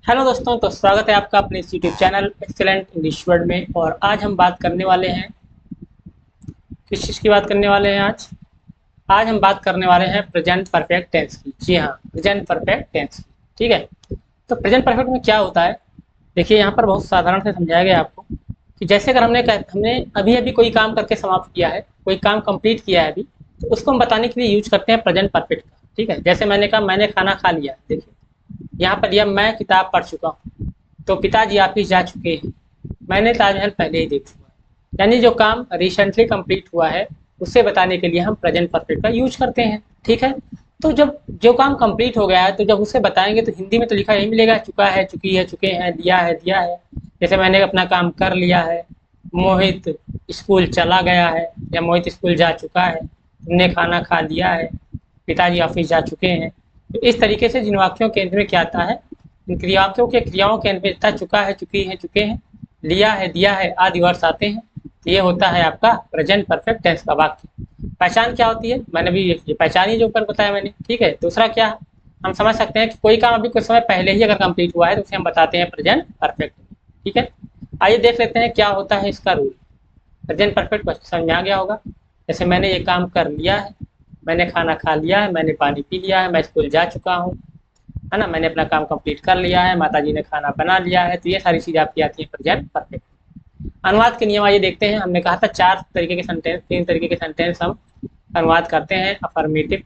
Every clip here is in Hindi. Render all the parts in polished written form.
हेलो दोस्तों, तो स्वागत है आपका अपने इस YouTube channel excellent English word में। और आज हम बात करने वाले हैं, किस चीज़ की बात करने वाले हैं आज हम बात करने वाले हैं प्रेजेंट परफेक्ट टेंस की। जी हाँ, प्रेजेंट परफेक्ट टेंस की। ठीक है, तो प्रेजेंट परफेक्ट में क्या होता है, देखिए यहाँ पर बहुत साधारण से समझाया गया आपको कि जैसे अगर हमने अभी अभी कोई काम करके समाप्त किया है, कोई काम कंप्लीट किया है अभी, तो उसको हम बताने के लिए यूज करते हैं प्रेजेंट परफेक्ट का। ठीक है, जैसे मैंने कहा मैंने खाना खा लिया, देखिए यहाँ पर दिया मैं किताब पढ़ चुका हूँ, तो पिताजी ऑफिस जा चुके हैं, मैंने ताजमहल पहले ही देख लिया। यानी जो काम रिसेंटली कंप्लीट हुआ है उसे बताने के लिए हम प्रेजेंट परफेक्ट का यूज करते हैं। ठीक है, तो जब जो काम कंप्लीट हो गया है तो जब उसे बताएंगे तो हिंदी में तो लिखा यही मिलेगा, चुका है, चुकी है, चुके हैं, दिया है, दिया है। जैसे मैंने अपना काम कर लिया है, मोहित स्कूल चला गया है, या मोहित स्कूल जा चुका है, तुमने खाना खा लिया है, पिताजी ऑफिस जा चुके हैं। तो इस तरीके से जिन वाक्यों के अंत में क्या आता है, इन क्रियाओं के क्रियाओं के अंत में था चुका है, चुकी है, चुके हैं, लिया है, दिया है आदि वर्ड्स आते हैं। तो ये होता है आपका प्रेजेंट परफेक्ट टेंस का वाक्य। पहचान क्या होती है, मैंने भी ये पहचान ही जो ऊपर बताया मैंने। ठीक है, दूसरा क्या, हम समझ सकते हैं कि कोई काम अभी कुछ समय पहले ही अगर कंप्लीट हुआ है तो उसे हम बताते हैं प्रेजेंट परफेक्ट। ठीक है, आइए देख लेते हैं क्या होता है इसका रूल। प्रेजेंट परफेक्ट समझ में आ गया होगा। जैसे मैंने ये काम कर लिया है, मैंने खाना खा लिया है, मैंने पानी पी लिया है, मैं स्कूल जा चुका हूँ, है ना, मैंने अपना काम कंप्लीट कर लिया है, माताजी ने खाना बना लिया है। तो ये सारी चीज़ें आपकी आती हैं प्रेजेंट परफेक्ट। अनुवाद के नियम आइए देखते हैं। हमने कहा था चार तरीके के सेंटेंस, तीन तरीके के सेंटेंस हम अनुवाद करते हैं, अफर्मेटिव,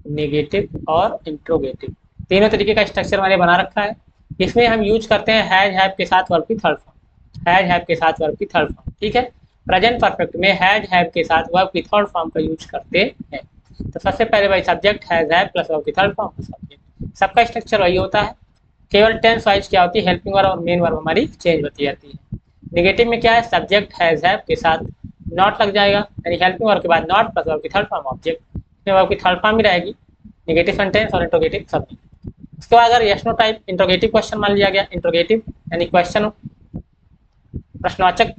नेगेटिव और इंट्रोगेटिव। तीनों तरीके का स्ट्रक्चर मैंने बना रखा है। इसमें हम यूज करते हैं हैज हैव के साथ वर्ब की थर्ड फॉर्म, हैज हैव के साथ वर्ब की थर्ड फॉर्म। ठीक है, प्रेजेंट परफेक्ट में हैज हैव के साथ वर्ब की थर्ड फॉर्म का यूज करते हैं। तो सबसे पहले भाई subject has have plus verb की थर्ड फॉर्म सब्जेक्ट। सबका स्ट्रक्चर वही होता है, केवल टेंस वाइज क्या होती है, हेल्पिंग वर्ब और मेन वर्ब हमारी चेंज होती जाती है। नेगेटिव में क्या है, सब्जेक्ट हैज हैव के साथ नॉट लग जाएगा, यानी हेल्पिंग वर्ब के बाद नॉट प्लस वर्ब की थर्ड फॉर्म ऑब्जेक्ट। इसमें वर्ब की थर्ड फॉर्म भी रहेगी, नेगेटिव सेंटेंस और इंट्रोगेटिव सब्जेक्ट। उसके बाद अगर yes no type interrogative question मान लिया गया, इंट्रोगेटिव यानी क्वेश्चन, प्रश्नवाचक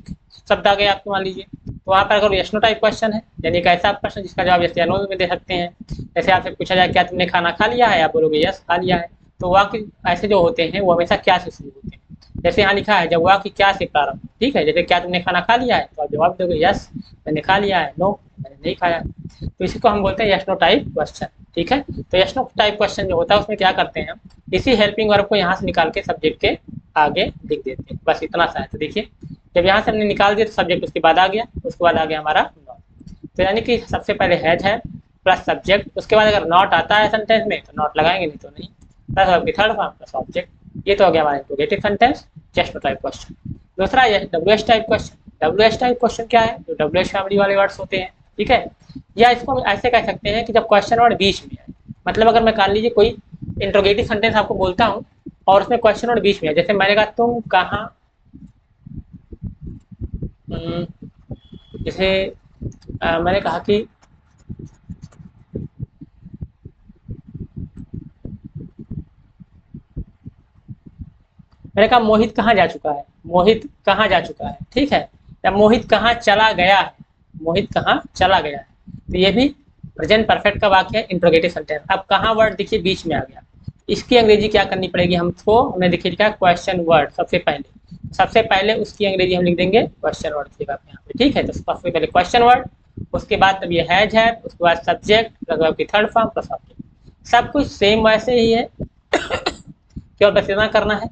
शब्द आ गए आपको मान लीजिए, तो वहाँ पर अगर यस नो टाइप क्वेश्चन है, यानी एक ऐसा प्रश्न जिसका जवाब यस या नो में दे सकते हैं। जैसे आपसे पूछा जाए क्या तुमने खाना खा लिया है, आप बोलोगे यस खा लिया है। तो वाक्य ऐसे जो होते हैं वो हमेशा क्या से शुरू होते हैं। जैसे यहाँ लिखा है जब वाक्य क्या से प्रारंभ। ठीक है, जैसे क्या तुमने खाना खा लिया है, तो आप जवाब दोगे यस मैंने खा लिया है, नो मैंने नहीं खाया। तो इसी को हम बोलते हैं यस नो टाइप क्वेश्चन। ठीक है, तो यस नो टाइप क्वेश्चन जो होता है उसमें क्या करते हैं हम, इसी हेल्पिंग वर्ब को यहाँ से निकाल के सब्जेक्ट के आगे लिख देते हैं, बस इतना सा है। तो देखिए जब यहाँ से हमने निकाल दिया तो सब्जेक्ट उसके बाद आ गया, उसके बाद आ गया हमारा नॉट। तो यानी कि सबसे पहले हैज है प्लस सब्जेक्ट, उसके बाद अगर नॉट आता है सेंटेंस में तो नॉट लगाएंगे, नहीं तो नहीं, प्लस आपकी थर्ड फॉर्म प्लस ऑब्जेक्ट। ये तो हो गया हमारा interrogative sentence, just type question. दूसरा ये W S type question. W S type question क्या है, जो डब्ल्यू एस फैमिली वाले वर्ड्स होते हैं। ठीक है, या इसको हम ऐसे कह सकते हैं कि जब क्वेश्चन वर्ड बीच में है, मतलब अगर मैं मान लीजिए कोई इंट्रोगेटिव सेंटेंस आपको बोलता हूँ और उसमें क्वेश्चन वर्ड बीच में है, जैसे मैंने कहा तुम कहाँ, जैसे मैंने कहा कि मैंने कहा मोहित कहाँ जा चुका है, मोहित कहाँ जा चुका है। ठीक है, या मोहित कहाँ चला गया है, मोहित कहाँ चला गया है। तो ये भी प्रेजेंट परफेक्ट का वाक्य है, इंट्रोगेटिव सेंटेंस। अब कहाँ वर्ड देखिए बीच में आ गया, इसकी अंग्रेजी क्या करनी पड़ेगी हमको, हमें देखिए क्या क्वेश्चन वर्ड सबसे पहले उसकी अंग्रेजी हम लिख देंगे क्वेश्चन वर्ड की बात यहाँ पे। ठीक है, तो सबसे पहले क्वेश्चन वर्ड, उसके बाद तब ये हैज है, उसके बाद सब्जेक्ट प्लस की थर्ड फॉर्म प्लस ऑब्जेक्ट। सब कुछ सेम वैसे ही है, केवल बस इतना करना है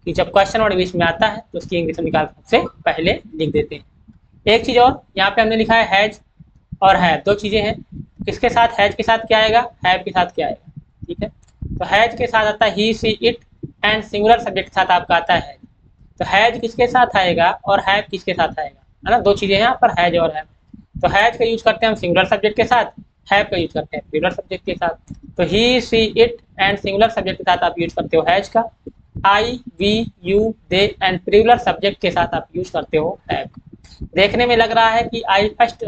कि जब क्वेश्चन वर्ड बीच में आता है तो उसकी इंग्लिश निकाल से पहले लिख देते हैं। एक चीज और, यहाँ पे हमने लिखा है हैज और हैव, दो चीजें हैं। किसके साथ, हैज के साथ क्या आएगा, हैव के साथ क्या आएगा। ठीक है, तो हैज के साथ आता है he she it, and singular subject के साथ आपका आता है। तो हैज किसके साथ आएगा और हैव किसके साथ आएगा, है ना, दो चीजें हैं यहाँ पर, हैज और हैव। तो हैज का यूज करते हैं हम सिंगुलर सब्जेक्ट के साथ, हैव का यूज करते हैं प्लूरल सब्जेक्ट के साथ। तो he she it and singular subject के साथ आप यूज करते हो हैज का, I we you they and plural subject के साथ आप यूज करते हो हैव। देखने में लग रहा है कि आई फर्स्ट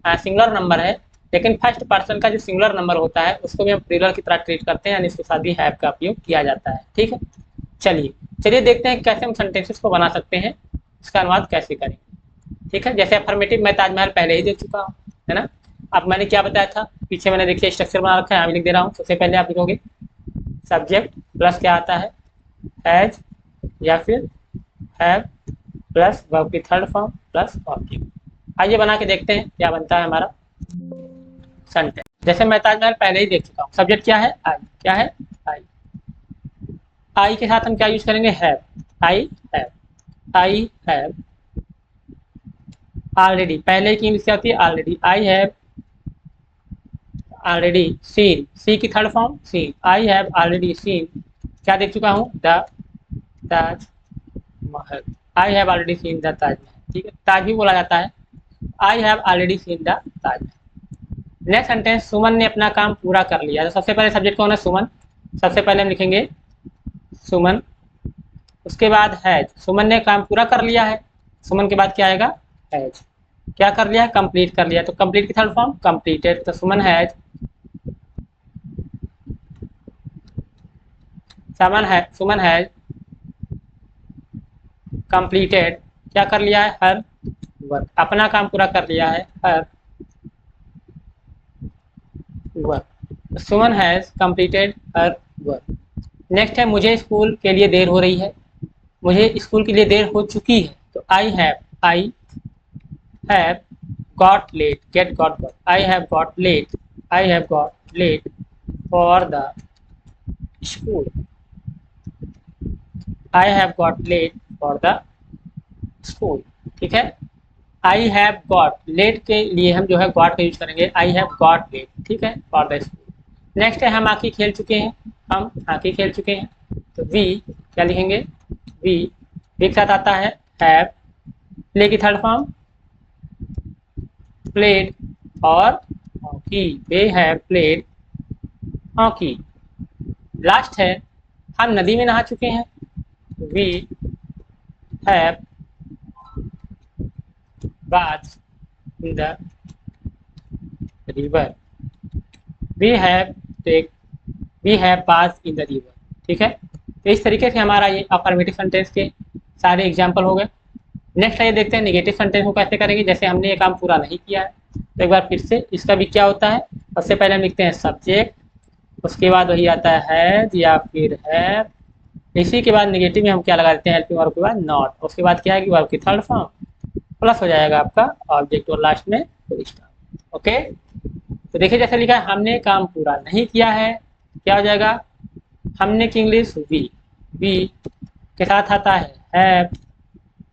सिंगुलर नंबर है, लेकिन फर्स्ट पर्सन का जो सिंगुलर नंबर होता है उसको भी हम प्लूरल की तरह ट्रीट करते हैं, यानी इसके साथ भी हैव का उपयोग किया जाता है। ठीक है, चलिए देखते हैं कैसे हम सेंटेंसेस को बना सकते हैं, इसका अनुवाद कैसे करें। ठीक है, जैसे अफर्मेटिव मैं ताजमहल पहले ही देख चुका हूँ, है ना। अब मैंने क्या बताया था, पीछे मैंने देखिए स्ट्रक्चर बना रखा है, यहाँ भी लिख दे रहा हूँ। सबसे पहले आप लिखोगे सब्जेक्ट प्लस क्या आता है, हैज या फिर हैव प्लस वर्ब की थर्ड फॉर्म प्लस ऑब्जेक्ट। आइए बना के देखते हैं क्या बनता है हमारा सेंटेंस। जैसे मैं ताजमहल पहले ही देख चुका हूँ। सब्जेक्ट क्या है? आई। क्या है? आई। आई के साथ हम क्या यूज करेंगे? Have. I have. I have already. पहले की इंग्लिश क्या होती है? Already. I have already seen. See की third form seen. I have already seen. क्या देख चुका हूँ? The Taj Mahal. I have already seen the Taj Mahal. ठीक है, ताज भी बोला जाता है। I have already seen the Taj Mahal. Next sentence, Suman ने अपना काम पूरा कर लिया। तो सबसे पहले सब्जेक्ट कौन है? सुमन। सबसे पहले हम लिखेंगे सुमन। उसके बाद हैज। सुमन ने काम पूरा कर लिया है। सुमन के बाद क्या आएगा? हैज। क्या कर लिया? कंप्लीट कर लिया। तो कंप्लीट की थर्ड फॉर्म कंप्लीटेड। तो सुमन हैज सुमन हैज कंप्लीटेड। क्या कर लिया है? Her work. अपना काम पूरा कर लिया है। Her work. Suman has completed her work. Next है, मुझे स्कूल के लिए देर हो रही है। मुझे स्कूल के लिए देर हो चुकी है। तो I have got late. Get got got. I have got late for the school. I have got late for the school. ठीक है, आई हैव गॉट लेट के लिए हम जो है गॉट का यूज करेंगे। I have got late. ठीक है, फॉर द स्कूल। नेक्स्ट है, हम हॉकी खेल चुके हैं। हम हॉकी खेल चुके हैं। तो वी क्या लिखेंगे? वी के साथ आता है हैव। प्ले की थर्ड फॉर्म प्लेड और hockey. They have played hockey. Last है, हम नदी में नहा चुके हैं। We have bath in the river. We have bath in the river. ठीक है, तो इस तरीके से हमारा ये अफर्मेटिव सेंटेंस के सारे एग्जाम्पल हो गए। नेक्स्ट आइए देखते हैं नेगेटिव सेंटेंस को कैसे करेंगे। जैसे हमने ये काम पूरा नहीं किया है, तो एक बार फिर से इसका भी क्या होता है। सबसे पहले हम लिखते हैं सब्जेक्ट, उसके बाद वही आता है हैज या फिर हैव। इसी के बाद नेगेटिव में हम क्या लगा देते हैं? हेल्पिंग वर्ब के बाद नॉट। उसके बाद क्या है कि वर्ब की थर्ड फॉर्म प्लस हो जाएगा आपका ऑब्जेक्ट और लास्ट में फुल स्टॉप। ओके, तो देखिए जैसे लिखा है, हमने काम पूरा नहीं किया है। क्या हो जाएगा? हमने की इंग्लिश वी के साथ आता है हैव।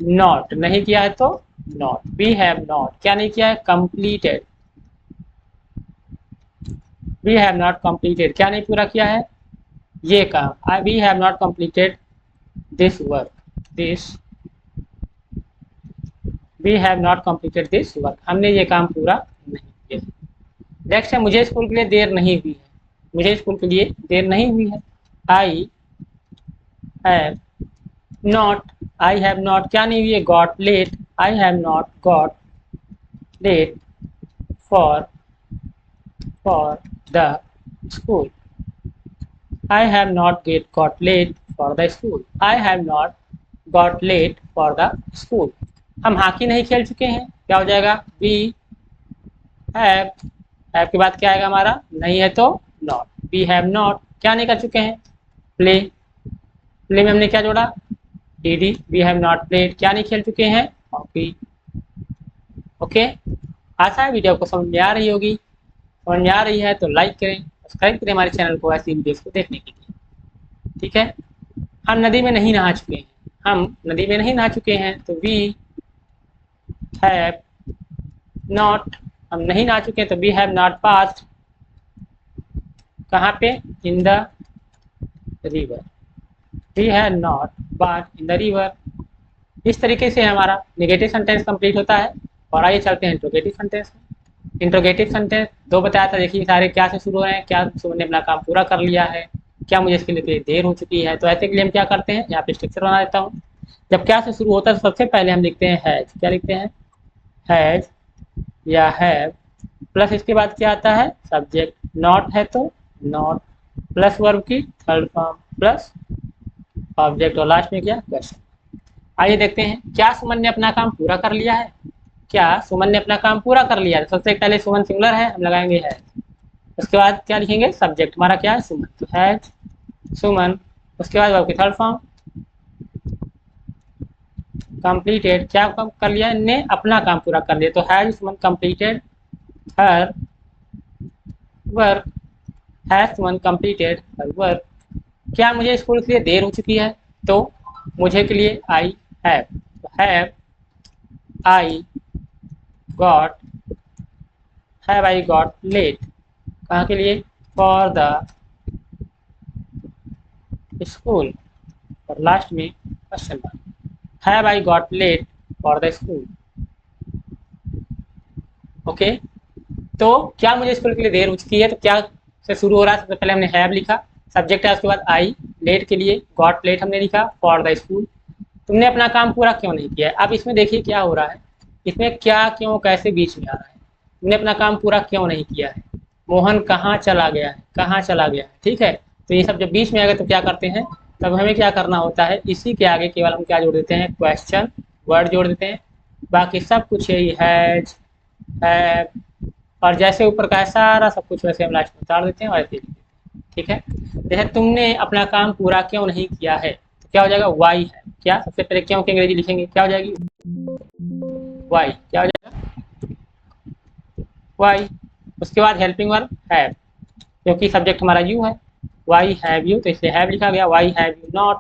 नॉट नहीं किया है तो नॉट। वी हैव नॉट क्या नहीं किया है? Completed. We have not completed क्या नहीं पूरा किया है? ये काम। We have not completed this work. We have not completed this work. हमने ये काम पूरा नहीं किया। नेक्स्ट है, मुझे स्कूल के लिए देर नहीं हुई है। मुझे स्कूल के लिए देर नहीं हुई है। आई हैव नॉट क्या नहीं हुई है? Got late. I have not got late for the school. I have not got late for the school. I have not got late for the school. हम हॉकी नहीं खेल चुके हैं। क्या हो जाएगा? वी हैव के बाद क्या आएगा हमारा? नहीं है तो नॉट। वी हैव नॉट क्या नहीं कर चुके हैं? प्ले में हमने क्या जोड़ा? D. We have not played क्या नहीं खेल चुके हैं? हॉकी। ओके, आशा है वीडियो को समझ में आ रही होगी। समझ में आ रही है तो लाइक करें, सब्सक्राइब करें हमारे चैनल को ऐसी वीडियोस को देखने के लिए। ठीक है, हम नदी में नहीं नहा चुके हैं। हम नदी में नहीं नहा चुके हैं तो वी हैव नॉट। हम नहीं नहा चुके हैं तो वी हैव नॉट पास्ड कहाँ पे? In the river. We have not bath in the river. इस तरीके से हमारा नेगेटिव सेंटेंस कंप्लीट होता है। और आइए चलते हैं इंट्रोगेटिव सेंटेंस में। इंट्रोगेटिव सेंटेंस दो बताया था। देखिए सारे क्या से शुरू हो रहे हैं? क्या सुमन ने अपना काम पूरा कर लिया है? क्या मुझे इसके लिए देर हो चुकी है? तो ऐसे के लिए हम क्या करते हैं? यहाँ पे स्ट्रक्चर बना देता हूँ। जब क्या से शुरू होता है तो सबसे पहले हम लिखते हैं हैज। क्या लिखते हैं? हैज या हैव प्लस इसके बाद क्या आता है? सब्जेक्ट। नॉट है तो नॉट प्लस वर्ब की थर्ड फॉर्म प्लस ऑब्जेक्ट और लास्ट में क्या? क्वेश्चन। आइए देखते हैं, क्या सुमन ने अपना काम पूरा कर लिया है? क्या सुमन ने अपना काम पूरा कर लिया है? सबसे पहले सुमन सिंगुलर है, हम लगाएंगे है। उसके बाद क्या लिखेंगे? सब्जेक्ट हमारा क्या है? सुमन। तो हैज सुमन। उसके बाद वर्ब की थर्ड फॉर्म कंप्लीटेड, क्या काम कर लिया, ने अपना काम पूरा कर लिया, तो has someone completed her work, has someone completed her work. क्या मुझे स्कूल के लिए देर हो चुकी है, तो मुझे के लिए I have I got have I got late, कहाँ के लिए, फॉर द स्कूल, और लास्ट में question mark, have I got late for the school. Okay, तो क्या मुझे स्कूल के लिए देर हो चुकी है, तो क्या से शुरू हो रहा है, सबसे पहले हमने हैव लिखा, सब्जेक्ट है, उसके बाद आई, लेट के लिए गॉट लेट हमने लिखा, फॉर द स्कूल। तुमने अपना काम पूरा क्यों नहीं किया है, अब इसमें देखिए क्या हो रहा है, इसमें क्या क्यों कैसे बीच में आ रहा है, तुमने अपना काम पूरा क्यों नहीं किया है, मोहन कहाँ चला गया है, कहाँ चला गया है, ठीक है। तो ये सब जब बीच में आ गए तो क्या करते हैं, तब हमें क्या करना होता है, इसी के आगे केवल हम क्या जोड़ देते हैं, क्वेश्चन वर्ड जोड़ देते हैं, बाकी सब कुछ यही हैज हैव, और जैसे ऊपर का है सारा सब कुछ वैसे हम लास्ट में उतार देते हैं और ऐसे लिख देते हैं, ठीक है। जैसे तुमने अपना काम पूरा क्यों नहीं किया है, तो क्या हो जाएगा, वाई है, क्या सबसे पहले क्यों की अंग्रेजी लिखेंगे, क्या हो जाएगी, वाई, क्या हो जाएगा, वाई। उसके बाद हेल्पिंग वर्ब हैव, क्योंकि सब्जेक्ट हमारा यू है, वाई हैव यू, तो इसलिए हैव लिखा गया, वाई हैव यू नॉट,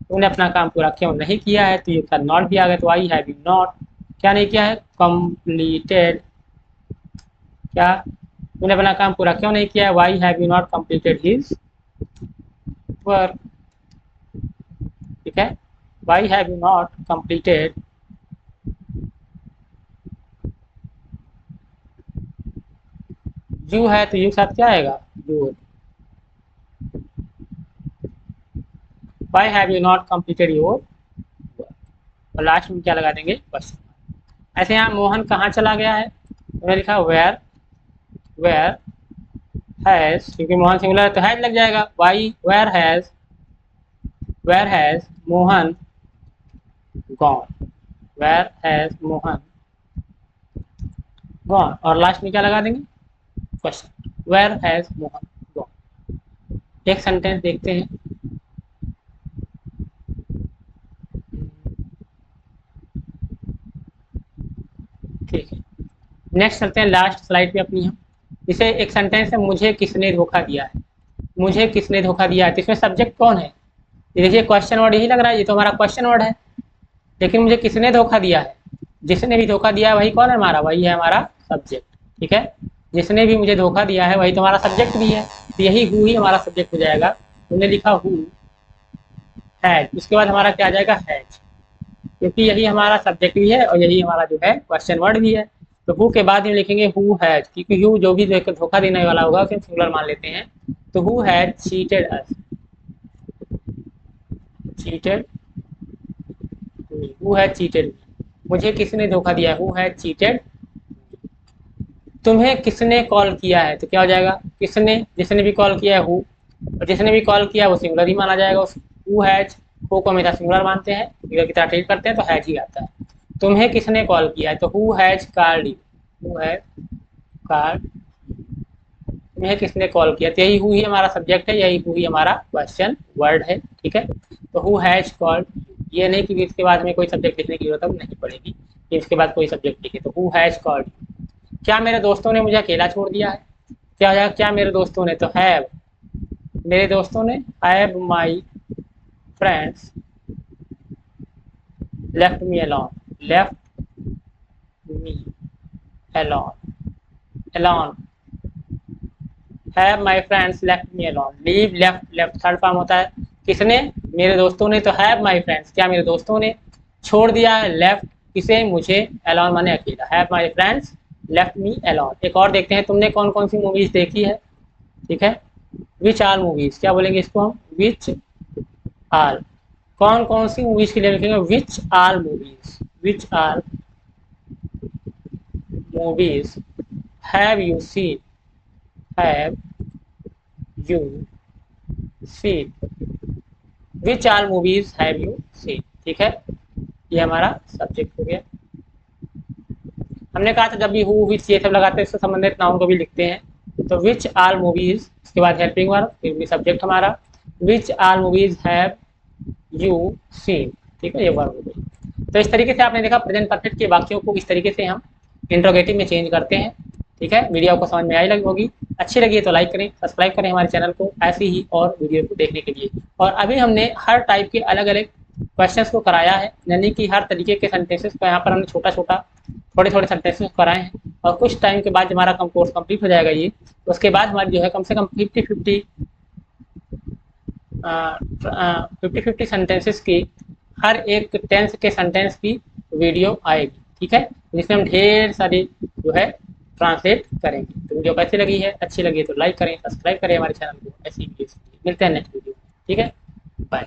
तुमने अपना काम पूरा क्यों नहीं किया है, तो ये साथ नॉट भी आ गया, तो वाई हैव यू नॉट क्या नहीं किया है, कंप्लीटेड, क्या तुमने अपना काम पूरा क्यों नहीं किया है, why have you not completed his work, ठीक है, why have you not completed, you है तो यू साथ क्या आएगा, your, why have you not completed your work, और लास्ट में क्या लगा देंगे, बस। ऐसे यहाँ मोहन कहाँ चला गया है, मैंने लिखा वेयर, वेयर हैज, क्योंकि मोहन सिंगुलर है तो हैज लग जाएगा, why where has Mohan gone, where has Mohan gone, और लास्ट में क्या लगा देंगे, question, where has Mohan gone. एक सेंटेंस देखते हैं, ठीक है, नेक्स्ट चलते हैं लास्ट स्लाइड पे अपनी हम, इसे एक सेंटेंस है, मुझे किसने धोखा दिया है, मुझे किसने धोखा दिया है, तो इसमें सब्जेक्ट कौन है, ये देखिए क्वेश्चन वर्ड यही लग रहा है, ये तो हमारा क्वेश्चन वर्ड है, लेकिन मुझे किसने धोखा दिया है, जिसने भी धोखा दिया है वही कौन है हमारा, वही है हमारा सब्जेक्ट, ठीक है, जिसने भी मुझे धोखा दिया है वही तो हमारा सब्जेक्ट भी है, तो यही हु ही हमारा सब्जेक्ट हो जाएगा, तुमने लिखा हु हैज, उसके बाद हमारा क्या आ जाएगा, हैज, क्योंकि यही हमारा सब्जेक्ट भी है और यही हमारा जो है क्वेश्चन वर्ड भी है, तो हु के बाद हम लिखेंगे हु हैज, क्योंकि हु जो भी धोखा देने वाला होगा उसे हम सिंगुलर मान लेते हैं, तो who has cheated us, cheated, who has cheated, मुझे किसने धोखा दिया, हु हैज चीटेड, तुम्हें किसने कॉल किया है, तो क्या हो जाएगा, किसने, जिसने भी कॉल किया है हु, और जिसने भी कॉल किया वो सिंगुलर ही माना जाएगा, हु हैज, हु को हमेशा सिंगुलर मानते हैं, सिंगुलर की तरह ट्रीट करते हैं, तो हैज ही आता है। तुम्हें किसने कॉल किया है, तो who has called you, who has called, तुम्हें किसने कॉल किया, तो यही हु ही हमारा सब्जेक्ट है, यही हु ही हमारा क्वेश्चन वर्ड है, ठीक है। तो हु हैज कॉल्ड, ये नहीं कि इसके बाद में कोई सब्जेक्ट लिखने की जरूरत नहीं पड़ेगी, कि इसके बाद कोई सब्जेक्ट लिखे, तो हु हैज कॉल्ड, क्या मेरे दोस्तों ने मुझे अकेला छोड़ दिया है, क्या हो जाएगा, क्या मेरे दोस्तों ने, तो हैव, मेरे दोस्तों ने, have my friends left me alone, left me alone, alone, have my friends left me alone, leave left, left third form होता है, किसने, मेरे दोस्तों ने, तो हैव माई फ्रेंड्स, क्या मेरे दोस्तों ने छोड़ दिया है, लेफ्ट किसे, मुझे, अलोन माने अकेला, have my friends left me alone. एक और देखते हैं, तुमने कौन कौन सी मूवीज देखी है, ठीक है, विच आल मूवीज, क्या बोलेंगे इसको हम, विच आल, कौन कौन सी मूवीज के लिए लिखेंगे, which all movies, which all movies have you seen, have you seen, which all movies have you seen, ठीक है, ये हमारा सब्जेक्ट हो गया। हमने कहा था जब भी हु विच ये सब लगाते हैं इससे संबंधित नाउन को भी लिखते हैं, तो विच आल मूवीज, उसके बाद हेल्पिंग वर्ब, फिर भी सब्जेक्ट हमारा, विच all movies have you seen, ठीक है, ये वर्ब हो गई। तो इस तरीके से आपने देखा प्रेजेंट परफेक्ट के वाक्यों को इस तरीके से हम इंट्रोगेटिव में चेंज करते हैं। ठीक है, वीडियो आपको समझ में आई लगी होगी। अच्छी लगी है तो लाइक करें, सब्सक्राइब करें हमारे चैनल को ऐसी ही और वीडियो को देखने के लिए। और अभी हमने हर टाइप के अलग अलग क्वेश्चंस को कराया है, यानी कि हर तरीके के सेंटेंसेस को यहाँ पर हमने छोटा छोटा थोड़े थोड़े सेंटेंसेस कराए हैं। और कुछ टाइम के बाद हमारा कोर्स कंप्लीट हो जाएगा ये, उसके बाद हमारी जो है कम से कम 50-50 सेंटेंसेस की हर एक टेंस के सेंटेंस की वीडियो आएगी। ठीक है, जिसमें हम ढेर सारी जो है ट्रांसलेट करेंगे। तो वीडियो कैसी लगी है, अच्छी लगी है तो लाइक करें, सब्सक्राइब करें हमारे चैनल को ऐसी वीडियो। मिलते हैं नेक्स्ट वीडियो। ठीक है, बाय।